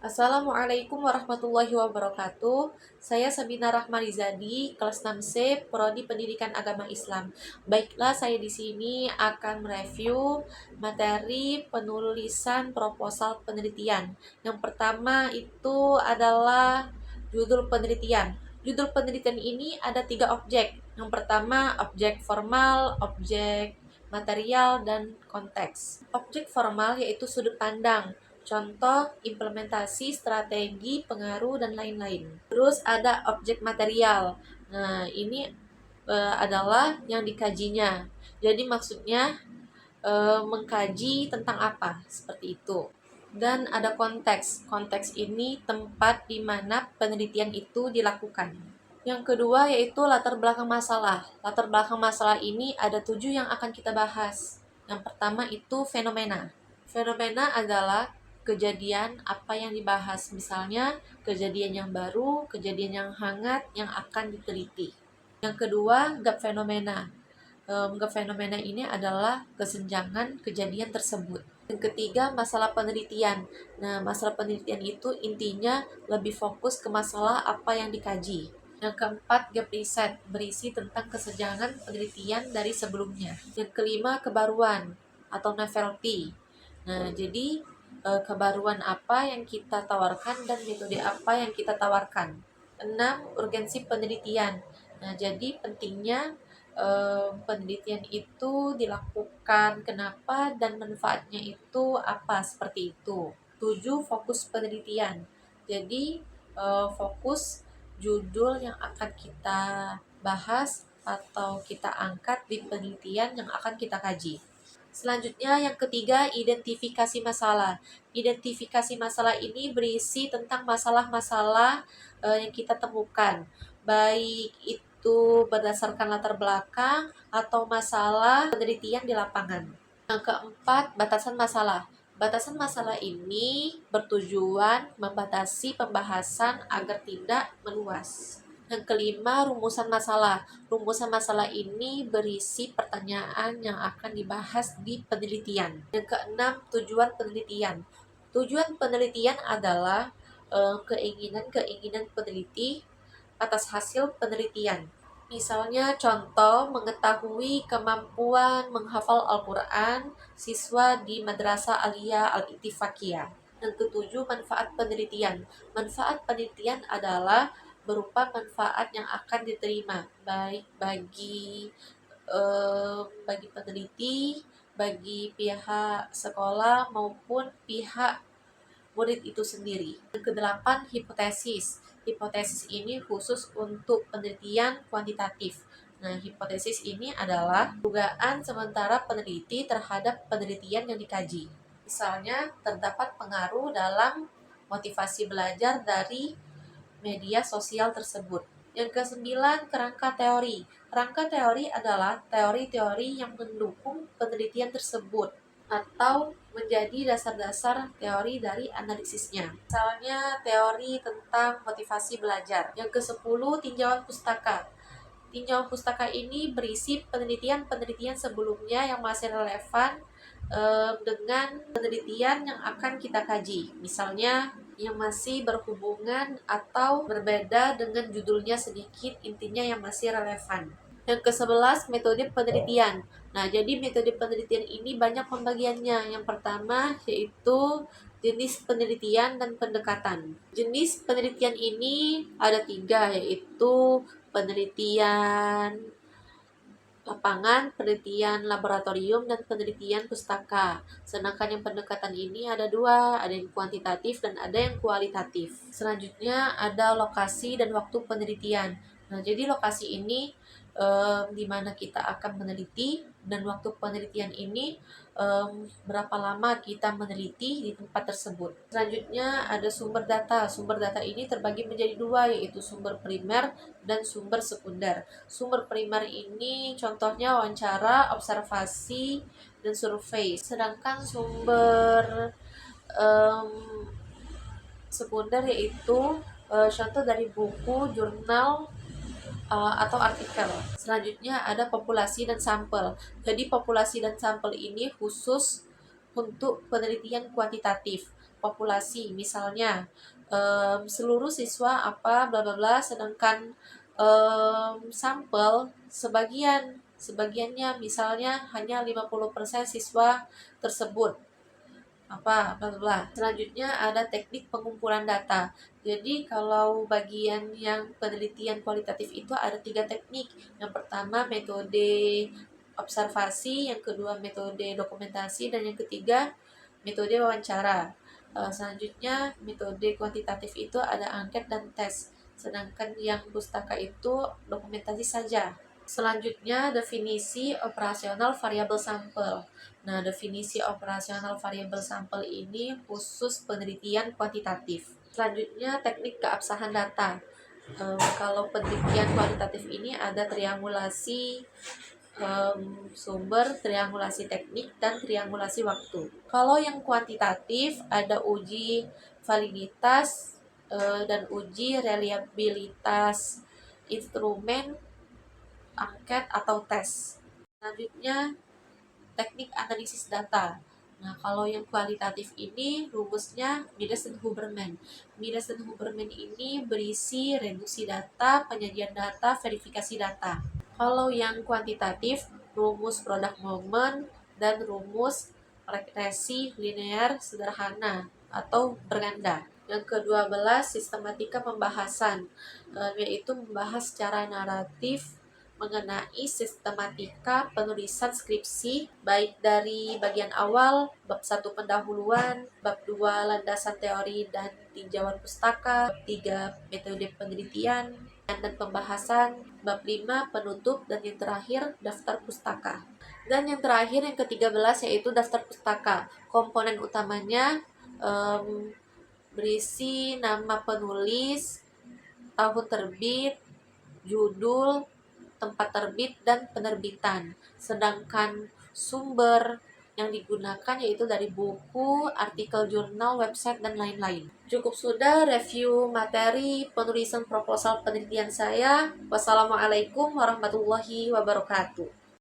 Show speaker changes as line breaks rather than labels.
Assalamualaikum warahmatullahi wabarakatuh. Saya Sabina Rahmarizadi, kelas 6C, Prodi Pendidikan Agama Islam. Baiklah, saya di sini akan mereview materi penulisan proposal penelitian. Yang pertama itu adalah judul penelitian. Judul penelitian ini ada 3 objek. Yang pertama, objek formal, objek material, dan konteks. Objek formal yaitu sudut pandang, contoh, implementasi, strategi, pengaruh, dan lain-lain. Terus ada objek material. Nah, ini adalah yang dikajinya. Jadi maksudnya mengkaji tentang apa, seperti itu. Dan ada konteks. Konteks ini tempat di mana penelitian itu dilakukan. Yang kedua yaitu latar belakang masalah. Latar belakang masalah ini ada 7 yang akan kita bahas. Yang pertama itu fenomena. Fenomena adalah kejadian apa yang dibahas. Misalnya kejadian yang baru, kejadian yang hangat yang akan diteliti. Yang kedua, gap fenomena. Gap fenomena ini adalah kesenjangan kejadian tersebut. Yang ketiga, masalah penelitian. Nah, masalah penelitian itu intinya lebih fokus ke masalah apa yang dikaji. Yang keempat, gap riset, berisi tentang kesenjangan penelitian dari sebelumnya. Yang kelima, kebaruan atau novelty. Nah, jadi kebaruan apa yang kita tawarkan dan metode apa yang kita tawarkan. 6, urgensi penelitian. Nah, jadi pentingnya penelitian itu dilakukan, kenapa, dan manfaatnya itu apa, seperti itu. 7, fokus penelitian. Jadi fokus judul yang akan kita bahas atau kita angkat di penelitian yang akan kita kaji. Selanjutnya yang ketiga, identifikasi masalah. Identifikasi masalah ini berisi tentang masalah-masalah yang kita temukan, baik itu berdasarkan latar belakang atau masalah penelitian di lapangan. Yang keempat, batasan masalah. Batasan masalah ini bertujuan membatasi pembahasan agar tidak meluas. Yang kelima, rumusan masalah. Rumusan masalah ini berisi pertanyaan yang akan dibahas di penelitian. Yang keenam, tujuan penelitian. Tujuan penelitian adalah keinginan-keinginan peneliti atas hasil penelitian. Misalnya contoh, mengetahui kemampuan menghafal Al-Quran siswa di Madrasah Aliyah Al-Ittifaqiyah. Yang ketujuh, manfaat penelitian. Manfaat penelitian adalah berupa manfaat yang akan diterima baik bagi peneliti, bagi pihak sekolah maupun pihak murid itu sendiri. Yang kedelapan, hipotesis. Hipotesis ini khusus untuk penelitian kuantitatif. Nah, hipotesis ini adalah dugaan sementara peneliti terhadap penelitian yang dikaji. Misalnya, terdapat pengaruh dalam motivasi belajar dari media sosial tersebut. Yang kesembilan, kerangka teori. Kerangka teori adalah teori-teori yang mendukung penelitian tersebut atau menjadi dasar-dasar teori dari analisisnya. Misalnya teori tentang motivasi belajar. Yang ke-10, tinjauan pustaka. Tinjauan pustaka ini berisi penelitian-penelitian sebelumnya yang masih relevan dengan penelitian yang akan kita kaji. Misalnya yang masih berhubungan atau berbeda dengan judulnya sedikit, intinya yang masih relevan. Yang ke-11, metode penelitian. Nah, jadi metode penelitian ini banyak pembagiannya. Yang pertama yaitu jenis penelitian dan pendekatan. Jenis penelitian ini ada 3, yaitu penelitian lapangan, penelitian laboratorium, dan penelitian pustaka. Sedangkan yang pendekatan ini ada 2, ada yang kuantitatif dan ada yang kualitatif. Selanjutnya ada lokasi dan waktu penelitian. Nah, jadi lokasi ini di mana kita akan meneliti, dan waktu penelitian ini berapa lama kita meneliti di tempat tersebut. Selanjutnya ada sumber data. Sumber data ini terbagi menjadi 2, yaitu sumber primer dan sumber sekunder. Sumber primer ini contohnya wawancara, observasi, dan survei. Sedangkan sumber sekunder yaitu contoh dari buku, jurnal, atau artikel. Selanjutnya ada populasi dan sampel. Jadi populasi dan sampel ini khusus untuk penelitian kuantitatif. populasi, misalnya seluruh siswa apa bla bla bla, sedangkan sampel sebagiannya misalnya hanya 50% siswa tersebut apa bla bla bla. Selanjutnya ada teknik pengumpulan data. Jadi kalau bagian yang penelitian kualitatif itu ada 3 teknik. Yang pertama metode observasi, yang kedua metode dokumentasi, dan yang ketiga metode wawancara. Selanjutnya metode kuantitatif itu ada angket dan tes. Sedangkan yang pustaka itu dokumentasi saja. Selanjutnya, definisi operasional variabel sampel. Nah, definisi operasional variabel sampel ini khusus penelitian kuantitatif. Selanjutnya, teknik keabsahan data. Kalau penelitian kualitatif ini ada triangulasi sumber, triangulasi teknik, dan triangulasi waktu. Kalau yang kuantitatif ada uji validitas dan uji reliabilitas instrumen, angket, atau tes. Selanjutnya, teknik analisis data. Nah, kalau yang kualitatif ini rumusnya Midas dan Huberman. Midas dan Huberman ini berisi reduksi data, penyajian data, verifikasi data. Kalau yang kuantitatif, rumus produk moment dan rumus regresi linear sederhana atau berganda. Yang ke-12, sistematika pembahasan, yaitu membahas secara naratif mengenai sistematika penulisan skripsi, baik dari bagian awal, bab 1 pendahuluan, bab 2 landasan teori dan tinjauan pustaka, bab 3 metode penelitian dan pembahasan, bab 5 penutup, dan yang terakhir daftar pustaka. Dan yang terakhir yang ke-13 yaitu daftar pustaka. Komponen utamanya berisi nama penulis, tahun terbit, judul, tempat terbit, dan penerbitan. Sedangkan sumber yang digunakan yaitu dari buku, artikel jurnal, website, dan lain-lain. Cukup sudah review materi penulisan proposal penelitian saya. Wassalamualaikum warahmatullahi wabarakatuh.